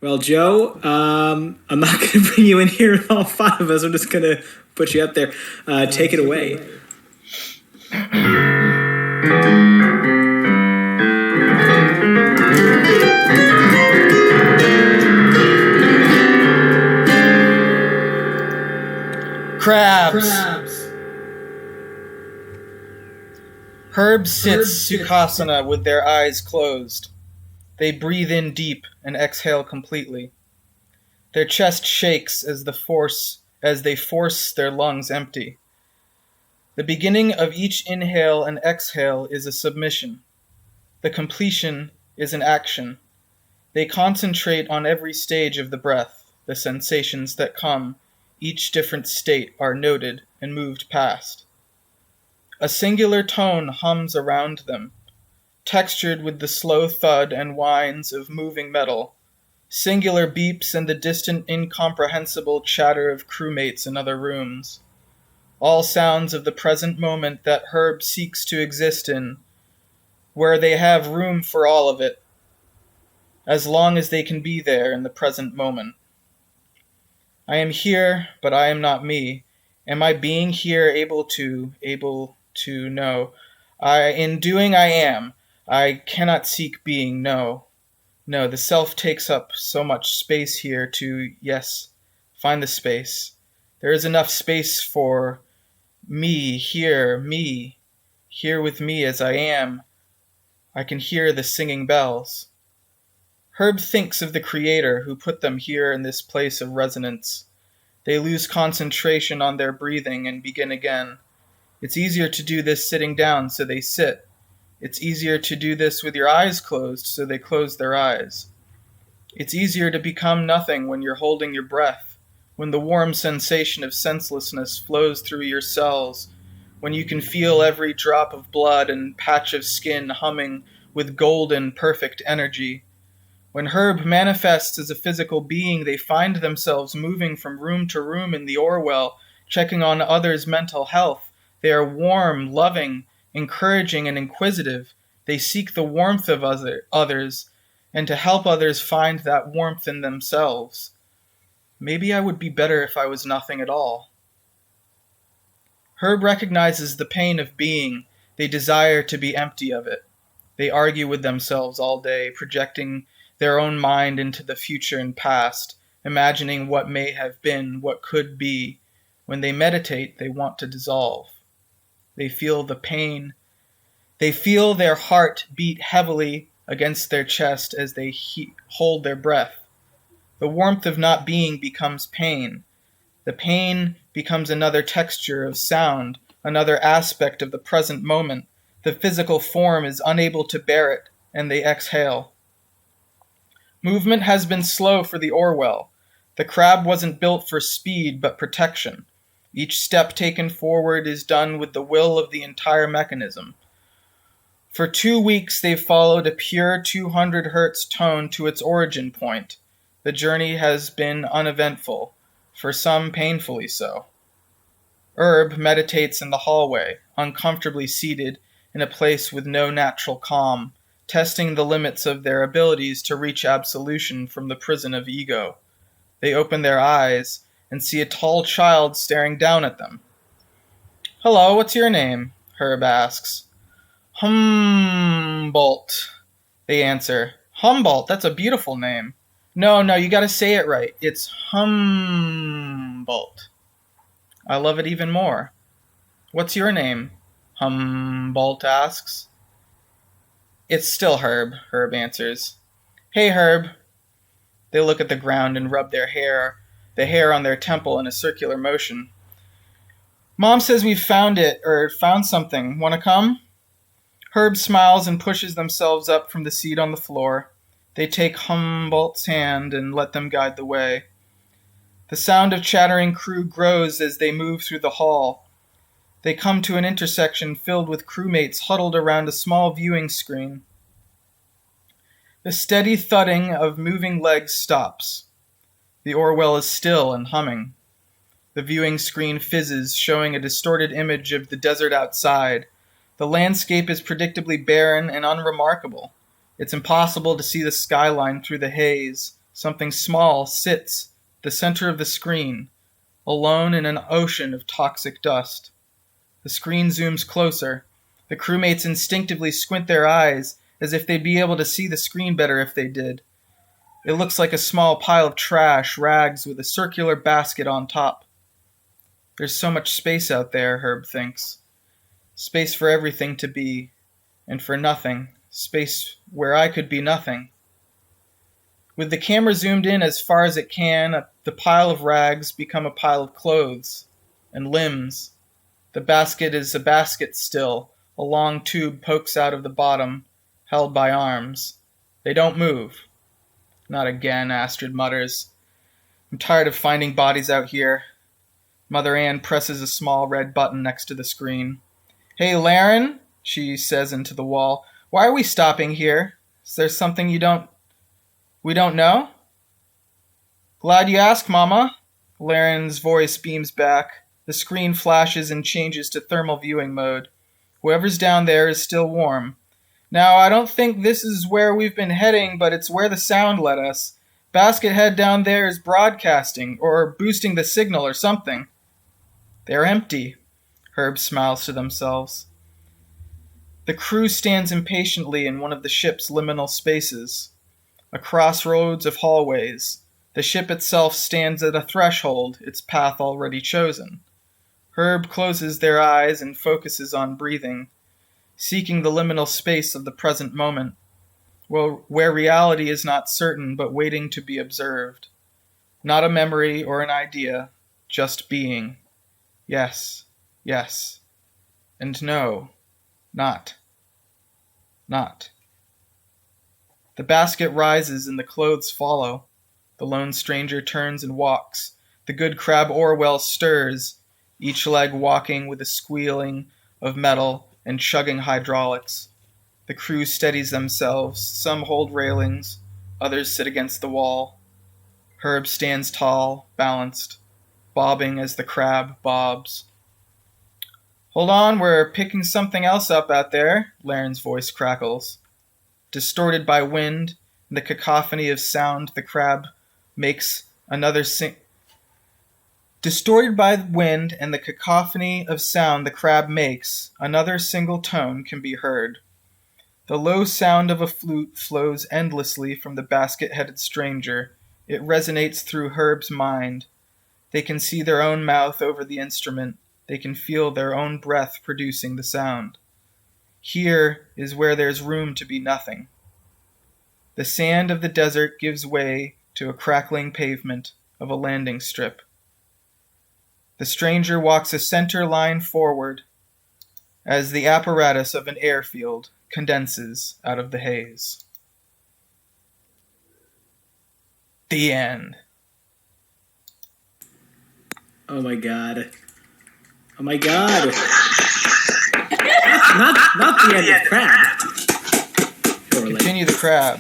Well, Joe, I'm not going to bring you in here with all five of us. I'm just going to put you up there. Take it away. CRABZ. Herb sits Sukhasana with their eyes closed. They breathe in deep and exhale completely. Their chest shakes as they force their lungs empty. The beginning of each inhale and exhale is a submission. The completion is an action. They concentrate on every stage of the breath. The sensations that come, each different state, are noted and moved past. A singular tone hums around them, textured with the slow thud and whines of moving metal, singular beeps and the distant incomprehensible chatter of crewmates in other rooms. All sounds of the present moment that Herb seeks to exist in, where they have room for all of it, as long as they can be there in the present moment. I am here, but I am not me. Am I being here able to know? In doing I am. I cannot seek being, no. No, the self takes up so much space here to, yes, find the space. There is enough space for me, here with me as I am. I can hear the singing bells. Herb thinks of the Creator who put them here in this place of resonance. They lose concentration on their breathing and begin again. It's easier to do this sitting down, so they sit. It's easier to do this with your eyes closed, so they close their eyes. It's easier to become nothing when you're holding your breath, when the warm sensation of senselessness flows through your cells, when you can feel every drop of blood and patch of skin humming with golden, perfect energy. When Herb manifests as a physical being, they find themselves moving from room to room in the Orwell, checking on others' mental health. They are warm, loving, encouraging, and inquisitive. They seek the warmth of others, and to help others find that warmth in themselves. Maybe I would be better if I was nothing at all. Herb recognizes the pain of being. They desire to be empty of it. They argue with themselves all day, projecting their own mind into the future and past, imagining what may have been, what could be. When they meditate, they want to dissolve. They feel the pain. They feel their heart beat heavily against their chest as they hold their breath. The warmth of not being becomes pain. The pain becomes another texture of sound, another aspect of the present moment. The physical form is unable to bear it, and they exhale. Movement has been slow for the Orwell. The crab wasn't built for speed, but protection. Each step taken forward is done with the will of the entire mechanism. For 2 weeks they've followed a pure 200 Hz tone to its origin point. The journey has been uneventful, for some painfully so. Herb meditates in the hallway, uncomfortably seated in a place with no natural calm, testing the limits of their abilities to reach absolution from the prison of ego. They open their eyes and see a tall child staring down at them. "Hello, what's your name?" Herb asks. "Humboldt," they answer. "Humboldt, that's a beautiful name." No, you gotta say it right. It's Humboldt. I love it even more. "What's your name?" Humboldt asks. "It's still Herb," Herb answers. "Hey, Herb." They look at the ground and rub the hair on their temple in a circular motion. "Mom says we found something. Wanna come?" Herb smiles and pushes themselves up from the seat on the floor. They take Humboldt's hand and let them guide the way. The sound of chattering crew grows as they move through the hall. They come to an intersection filled with crewmates huddled around a small viewing screen. The steady thudding of moving legs stops. The Orwell is still and humming. The viewing screen fizzes, showing a distorted image of the desert outside. The landscape is predictably barren and unremarkable. It's impossible to see the skyline through the haze. Something small sits at the center of the screen, alone in an ocean of toxic dust. The screen zooms closer. The crewmates instinctively squint their eyes as if they'd be able to see the screen better if they did. It looks like a small pile of trash, rags with a circular basket on top. There's so much space out there, Herb thinks. Space for everything to be, and for nothing. Space where I could be nothing. With the camera zoomed in as far as it can, the pile of rags become a pile of clothes and limbs. The basket is a basket still. A long tube pokes out of the bottom, held by arms. They don't move. Not again, Astrid mutters. I'm tired of finding bodies out here. Mother Ann presses a small red button next to the screen. Hey, Laren, she says into the wall. Why are we stopping here? Is there something we don't know? Glad you asked, Mama. Laren's voice beams back. The screen flashes and changes to thermal viewing mode. Whoever's down there is still warm. Now, I don't think this is where we've been heading, but it's where the sound led us. Basket head down there is broadcasting, or boosting the signal or something. They're empty. Herb smiles to themselves. The crew stands impatiently in one of the ship's liminal spaces. A crossroads of hallways. The ship itself stands at a threshold, its path already chosen. Herb closes their eyes and focuses on breathing, seeking the liminal space of the present moment, where reality is not certain but waiting to be observed. Not a memory or an idea, just being. Yes, yes, and no, not. The basket rises and the clothes follow. The lone stranger turns and walks. The good crab Orwell stirs, each leg walking with a squealing of metal and chugging hydraulics. The crew steadies themselves. Some hold railings, others sit against the wall. Herb stands tall, balanced, bobbing as the crab bobs. Hold on, we're picking something else up out there, Laren's voice crackles. Distorted by wind and the cacophony of sound, the crab makes another Distorted by wind and the cacophony of sound the crab makes, another single tone can be heard. The low sound of a flute flows endlessly from the basket-headed stranger. It resonates through Herb's mind. They can see their own mouth over the instrument. They can feel their own breath producing the sound. Here is where there's room to be nothing. The sand of the desert gives way to a crackling pavement of a landing strip. The stranger walks a center line forward as the apparatus of an airfield condenses out of the haze. The end. Oh my god. Oh my god. Not the end of Crab. Continue the crab.